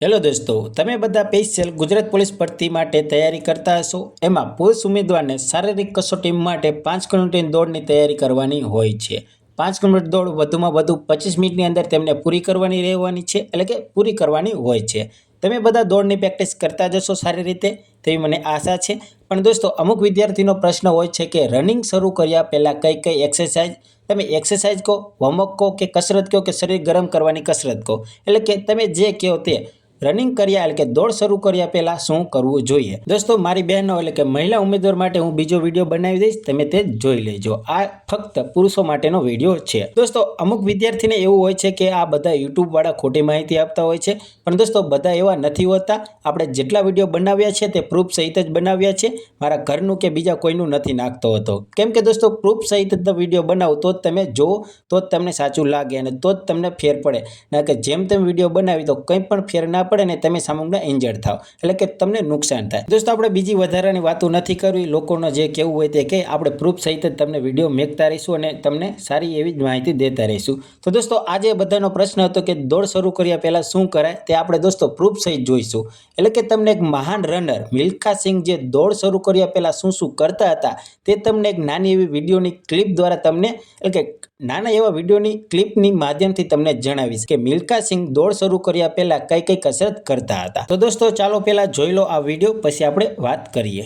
Hello દોસ્તો, તમે બધા સ્પેશિયલ ગુજરાત પોલીસ ભરતી માટે તૈયારી કરતા હશો। એમાં પુરુષ ઉમેદવારને શારીરિક કસોટી માટે 5 કિલોમીટરની દોડની તૈયારી કરવાની હોય છે। 5 કિલોમીટર દોડ વધુમાં વધુ 25 મિનિટની અંદર તેમને પૂરી કરવાની રહેવાની છે, એટલે કે પૂરી કરવાની હોય છે। તમે બધા દોડની પ્રેક્ટિસ કરતા જશો સારી રીતે તેવી મને આશા છે। પણ દોસ્તો, અમુક વિદ્યાર્થીનો પ્રશ્ન હોય છે કે રનિંગ શરૂ કર્યા પહેલાં કઈ એક્સરસાઇઝ, તમે એક્સરસાઇઝ કહો, વોર્મઅપ કહો કે કસરત કહો કે શરીર ગરમ કરવાની કસરત કહો, એટલે કે તમે જે કહો તે રનિંગ કર્યા એટલે કે દોડ શરૂ કર્યા પહેલા શું કરવું જોઈએ। દોસ્તો, મારી બહેનો એટલે કે મહિલા ઉમેદવાર માટે હું બીજો વિડીયો બનાવી દઈશ, તમે તે જોઈ લેજો। આ ફક્ત પુરુષો માટેનો વિડીયો છે। દોસ્તો, અમુક વિદ્યાર્થીને એવું હોય છે કે આ બધા યુટ્યુબ વાળા ખોટી માહિતી આપતા હોય છે, પણ દોસ્તો બધા એવા નથી હોતા। આપણે જેટલા વિડીયો બનાવ્યા છે તે પ્રૂફ સહિત જ બનાવ્યા છે, મારા ઘરનું કે બીજા કોઈનું નથી નાખતો હતો। કેમ કે દોસ્તો, પ્રૂફ સહિત જ વિડીયો બનાવો તો જ તમે જુઓ, તો જ તમને સાચું લાગે અને તો જ તમને ફેર પડે, ના કે જેમ તેમ વિડીયો બનાવી તો કંઈ પણ ફેર ના પડે ને તમે સામુંગના ઇન્જર્ડ થાવ, એટલે કે તમને નુકસાન થાય। દોસ્તો, આપણે બીજી વધારાની વાતો નથી કરવી, લોકોનો જે કહેવું હોય તે કે આપણે પ્રૂફ સહિત જ તમને વિડીયો મેકતા રહીશું અને તમને સારી એવી જ માહિતી દેતા રહીશું। તો દોસ્તો, આજે બધાનો પ્રશ્ન હતો કે દોડ શરૂ કર્યા પહેલાં શું કરાય, તે આપણે દોસ્તો પ્રૂફ સહિત જોઈશું। એટલે કે તમને એક મહાન રનર મિલ્ખા સિંઘ જે દોડ શરૂ કર્યા પહેલાં શું કરતા હતા તે તમને એક નાની એવી વિડીયોની ક્લિપ દ્વારા તમને, એટલે કે નાના એવા વિડીયોની ક્લિપની માધ્યમથી તમને જણાવીશ કે મિલ્ખા સિંઘ દોડ શરૂ કર્યા પહેલાં કઈ કસરત કરતા હતા। તો દોસ્તો, ચાલો પહેલા જોઈ લો આ વિડીયો, પછી આપણે વાત કરીએ।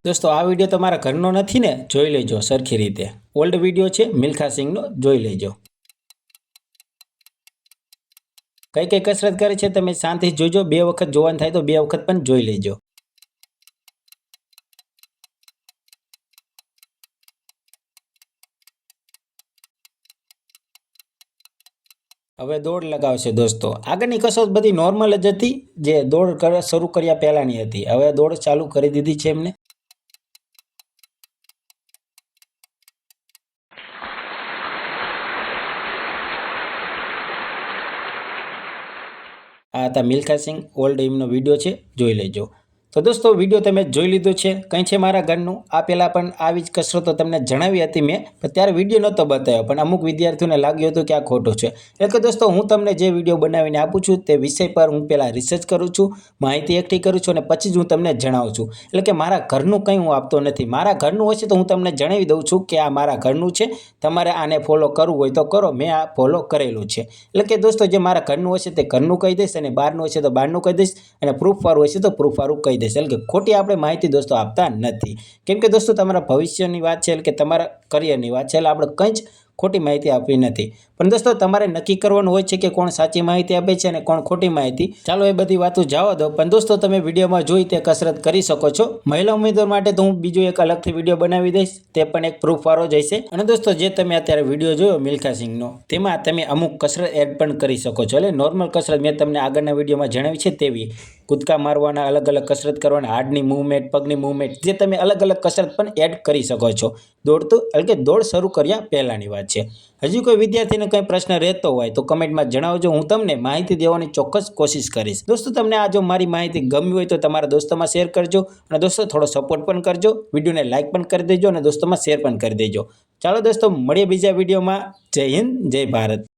દોસ્તો, આ વિડીયો તમારા ઘરનો નથી ને, જોઈ લેજો સરખી રીતે। ઓલ્ડ વિડીયો છે મિલ્ખા સિંઘનો, જોઈ લેજો। કઈ કસરત કરે છે તમે શાંતિથી જોજો, 2 વખત જોવાનું થાય તો 2 વખત પણ જોઈ લેજો। હવે દોડ લગાવશે દોસ્તો। આગળની કસરત બધી નોર્મલ જ હતી, જે દોડ શરૂ કર્યા પહેલાંની હતી। હવે દોડ ચાલુ કરી દીધી છે એમને। આ હતા મિલ્ખા સિંઘ, ઓલ્ડ એમનો વિડીયો છે, જોઈ લેજો। તો દોસ્તો, વિડીયો તમે જોઈ લીધો છે, કંઈ છે મારા ઘરનું। આ પહેલાં પણ આવી જ કસરતો તમને જણાવી હતી મેં, પણ ત્યારે વિડીયો નહોતો બતાવ્યો, પણ અમુક વિદ્યાર્થીઓને લાગ્યું હતું કે આ ખોટું છે। એટલે કે દોસ્તો, હું તમને જે વિડીયો બનાવીને આપું છું તે વિષય પર હું પહેલાં રિસર્ચ કરું છું, માહિતી એકઠી કરું છું અને પછી જ હું તમને જણાવું છું। એટલે કે મારા ઘરનું કંઈ હું આપતો નથી। મારા ઘરનું હશે તો હું તમને જણાવી દઉં છું કે આ મારા ઘરનું છે, તમારે આને ફોલો કરવું હોય તો કરો, મેં આ ફોલો કરેલું છે। એટલે કે દોસ્તો, જે મારા ઘરનું હશે તે ઘરનું કહી દઈશ અને બહારનું હશે તો બહારનું કહી દઈશ અને પ્રૂફવાળું હશે તો પ્રૂફવાળું કહી દઈશ। એટલે કે ખોટી આપણે માહિતી દોસ્તો આપતા નથી, કેમ કે દોસ્તો તમારા ભવિષ્યની વાત છે, એટલે કે તમારા કરિયરની વાત છે, એટલે આપણે કંઈ જ ખોટી માહિતી આપવી નથી। પણ દોસ્તો, તમારે નક્કી કરવાનું હોય છે કે કોણ સાચી માહિતી આપે છે અને કોણ ખોટી માહિતી। ચાલો એ બધી વાતો જવા દો, પણ દોસ્તો તમે વિડીયોમાં જોઈ તે કસરત કરી શકો છો। મહિલા ઉમેદવાર માટે તો હું બીજો એક અલગથી વિડીયો બનાવી દઈશ, તે પણ એક પ્રૂફવાળો જ હશે। અને દોસ્તો, જે તમે અત્યારે વિડીયો જોયો મિલ્ખા સિંઘનો, તેમાં તમે અમુક કસરત એડ પણ કરી શકો છો। એટલે નોર્મલ કસરત મેં તમને આગળના વિડીયોમાં જણાવી છે તેવી, કૂદકા મારવાના, અલગ અલગ કસરત કરવાના, હાડની મૂવમેન્ટ, પગની મૂવમેન્ટ, જે તમે અલગ અલગ કસરત પણ એડ કરી શકો છો દોડતું, એટલે કે દોડ શરૂ કર્યા પહેલાંની વાત છે। હજી કોઈ વિદ્યાર્થીને કંઈ પ્રશ્ન રહેતો હોય તો કમેન્ટમાં જણાવજો, હું તમને માહિતી દેવાની ચોક્કસ કોશિશ કરીશ। દોસ્તો, તમને આ જો મારી માહિતી ગમી હોય તો તમારા દોસ્તોમાં શેર કરજો અને દોસ્તો થોડો સપોર્ટ પણ કરજો, વિડીયોને લાઇક પણ કરી દેજો અને દોસ્તોમાં શેર પણ કરી દેજો। ચાલો દોસ્તો, મળીએ બીજા વિડીયોમાં। જય હિન્દ, જય ભારત।